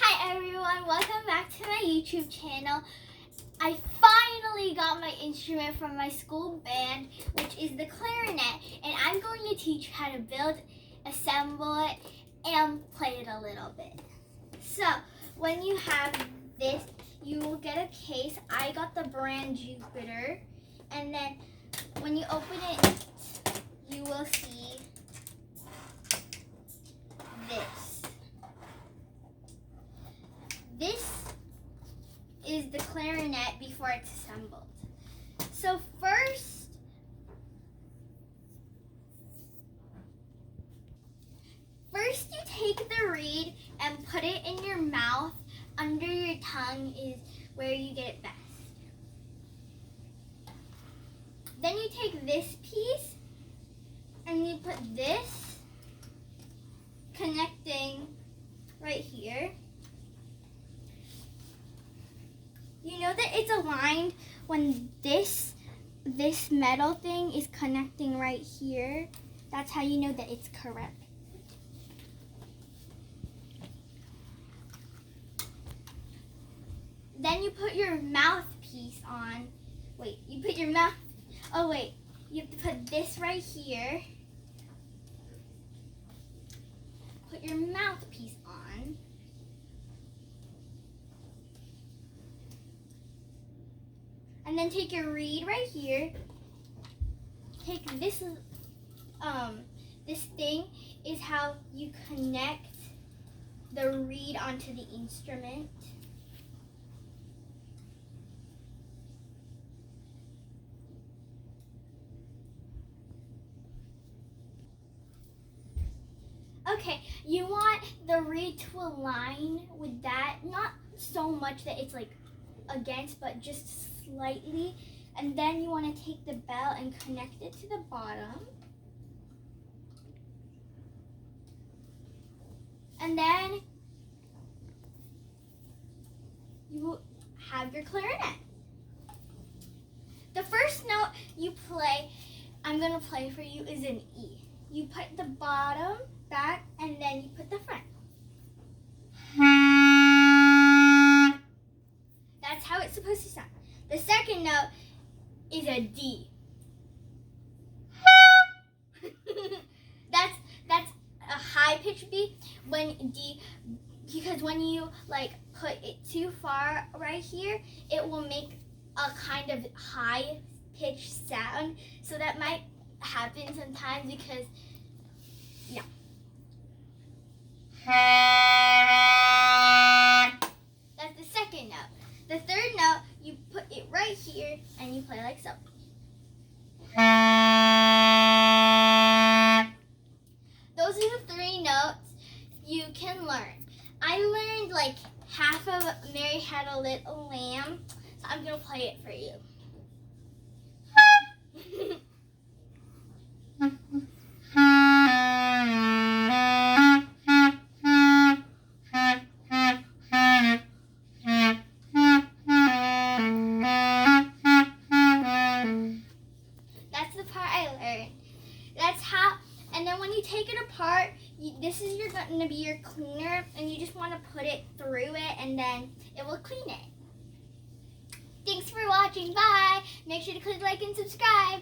Hi everyone, welcome back to my YouTube channel. I finally got my instrument from my school band, which is the clarinet, and I'm going to teach you how to build, assemble it, and play it a little bit. So, when you have this, you will get a case. I got the brand Jupiter, and then when you open it, you will see this. This is the clarinet before it's assembled. So first you take the reed and put it in your mouth. Under your tongue is where you get it best. Then you take this piece and you put this connecting right here. You know that it's aligned when this metal thing is connecting right here. That's how you know that it's correct. Then you put your mouthpiece on. Wait, you put your mouth. Oh wait, you have to put this right here. Put your mouthpiece on. And then take your reed right here. Take this thing is how you connect the reed onto the instrument. Okay, you want the reed to align with that, not so much that it's like against, but just slightly. And then you want to take the bell and connect it to the bottom. And then you will have your clarinet. The first note you play, I'm going to play for you, is an E. You put the bottom back and then you put the front. That's how it's supposed to sound. The second note is a D. That's a high pitch B because when you like put it too far right here, it will make a kind of high pitch sound. So that might happen sometimes because yeah. That's the second note. The third note, you put it right here and you play like so. Those are the three notes you can learn. I learned like half of Mary Had a Little Lamb, so I'm going to play it for you. That's the part I learned. That's how, and then when you take it apart, this is going to be your cleaner, and you just want to put it through it, and then it will clean it. Thanks for watching. Bye. Make sure to click like and subscribe.